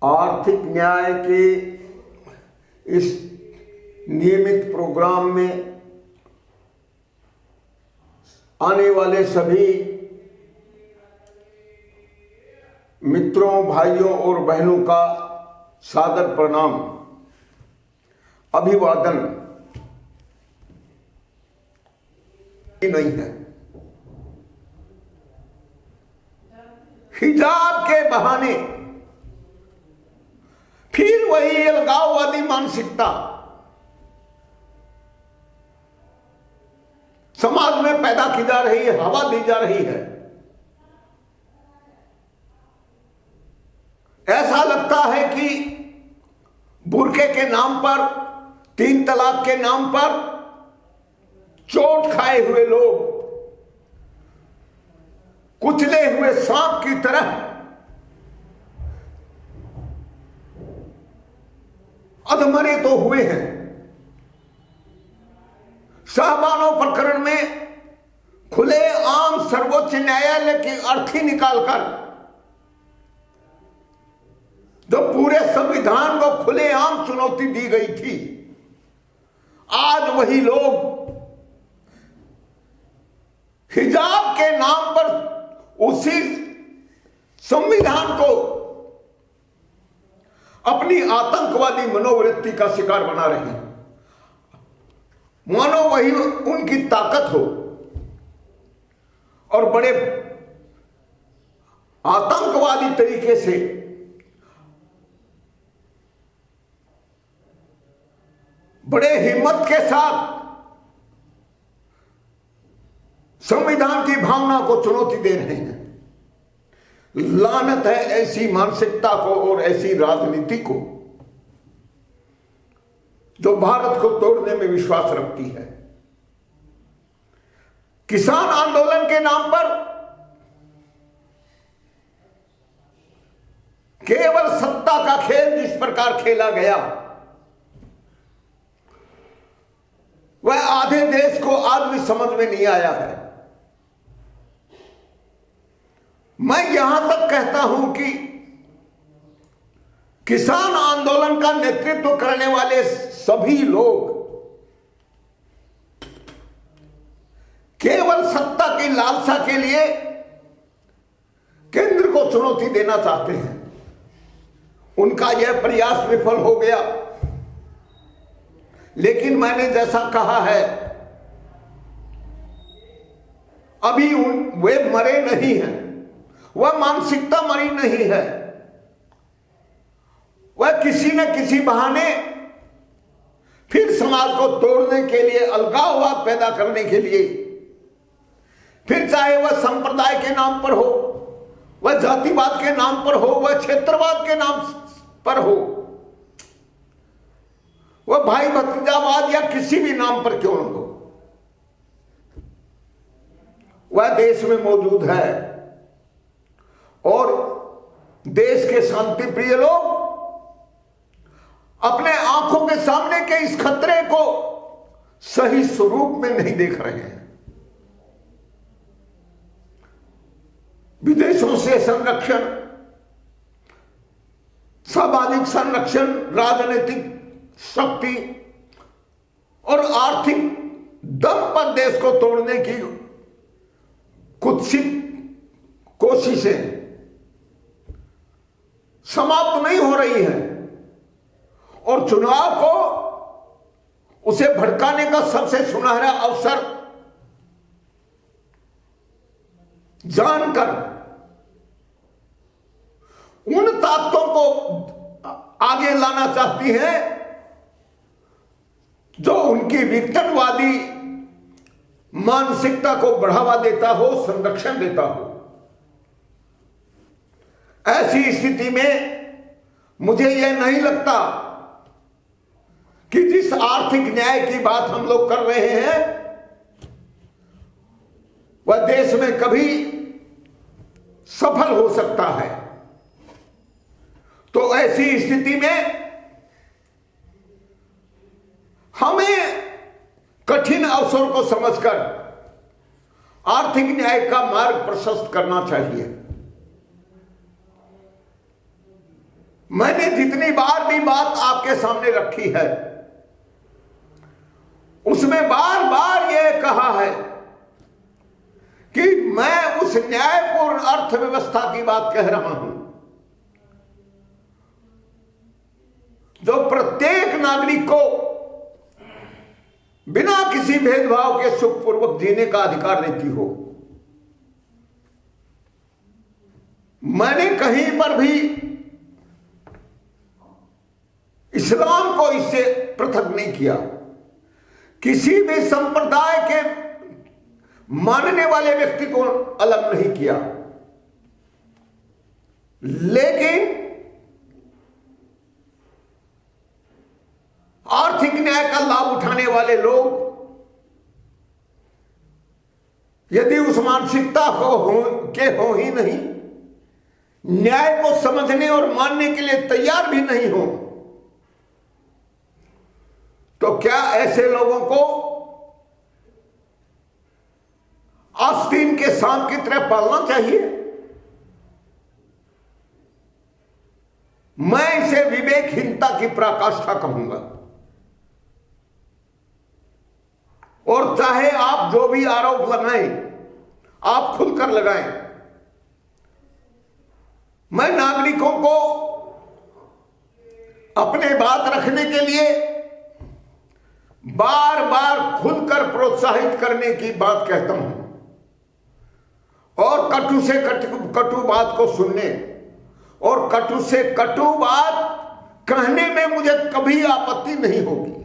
आर्थिक न्याय के इस नियमित प्रोग्राम में आने वाले सभी मित्रों, भाइयों और बहनों का सादर प्रणाम, अभिवादन नहीं है। हिजाब के बहाने फिर वही अलगाववादी मानसिकता समाज में पैदा की जा रही है, हवा दी जा रही है। ऐसा लगता है कि बुर्के के नाम पर, 3 तलाक के नाम पर चोट खाए हुए लोग कुचले हुए सांप की तरह अधमरे तो हुए हैं। शाहबानो प्रकरण में खुले आम सर्वोच्च न्यायालय की अर्थी निकालकर जो पूरे संविधान को खुलेआम चुनौती दी गई थी, आज वही लोग हिजाब के नाम पर उसी संविधान को अपनी आतंकवादी मनोवृत्ति का शिकार बना रहे हैं। मानो वही उनकी ताकत हो और बड़े आतंकवादी तरीके से बड़े हिम्मत के साथ संविधान की भावना को चुनौती दे रहे हैं। लानत है ऐसी मानसिकता को और ऐसी राजनीति को जो भारत को तोड़ने में विश्वास रखती है। किसान आंदोलन के नाम पर केवल सत्ता का खेल जिस प्रकार खेला गया, वह आधे देश को आज भी समझ में नहीं आया है। मैं यहां तक कहता हूं कि किसान आंदोलन का नेतृत्व करने वाले सभी लोग केवल सत्ता की लालसा के लिए केंद्र को चुनौती देना चाहते हैं। उनका यह प्रयास विफल हो गया। लेकिन मैंने जैसा कहा है, अभी वे मरे नहीं हैं, वह मानसिकता मरी नहीं है। वह किसी न किसी बहाने फिर समाज को तोड़ने के लिए, अलगाववाद पैदा करने के लिए, फिर चाहे वह संप्रदाय के नाम पर हो, वह जातिवाद के नाम पर हो, वह क्षेत्रवाद के नाम पर हो, वह भाई भतीजावाद या किसी भी नाम पर क्यों न हो, वह देश में मौजूद है। और देश के शांति प्रिय लोग अपने आंखों के सामने के इस खतरे को सही स्वरूप में नहीं देख रहे हैं। विदेशों से संरक्षण, सामाजिक संरक्षण, राजनीतिक शक्ति और आर्थिक दम पर देश को तोड़ने की कुत्सित कोशिशें समाप्त नहीं हो रही है। और चुनाव को उसे भड़काने का सबसे सुनहरा अवसर जानकर उन ताकतों को आगे लाना चाहती हैं जो उनकी विघटनवादी मानसिकता को बढ़ावा देता हो, संरक्षण देता हो। ऐसी स्थिति में मुझे यह नहीं लगता कि जिस आर्थिक न्याय की बात हम लोग कर रहे हैं वह देश में कभी सफल हो सकता है। तो ऐसी स्थिति में हमें कठिन अवसर को समझकर आर्थिक न्याय का मार्ग प्रशस्त करना चाहिए। मैंने जितनी बार भी बात आपके सामने रखी है उसमें बार बार यह कहा है कि मैं उस न्यायपूर्ण अर्थव्यवस्था की बात कह रहा हूं जो प्रत्येक नागरिक को बिना किसी भेदभाव के सुखपूर्वक जीने का अधिकार देती हो। मैंने कहीं पर भी इस्लाम को इससे पृथक नहीं किया, किसी भी संप्रदाय के मानने वाले व्यक्ति को अलग नहीं किया, लेकिन आर्थिक न्याय का लाभ उठाने वाले लोग यदि उस मानसिकता के हो ही नहीं, न्याय को समझने और मानने के लिए तैयार भी नहीं हो, तो क्या ऐसे लोगों को आस्तीन के सांप की तरह पालना चाहिए? मैं इसे विवेकहीनता की पराकाष्ठा कहूंगा। और चाहे आप जो भी आरोप लगाएं, आप खुलकर लगाएं। मैं नागरिकों को अपने बात रखने के लिए बार बार खुलकर प्रोत्साहित करने की बात कहता हूं और कटु से कटु बात को सुनने और कटु से कटु बात कहने में मुझे कभी आपत्ति नहीं होगी।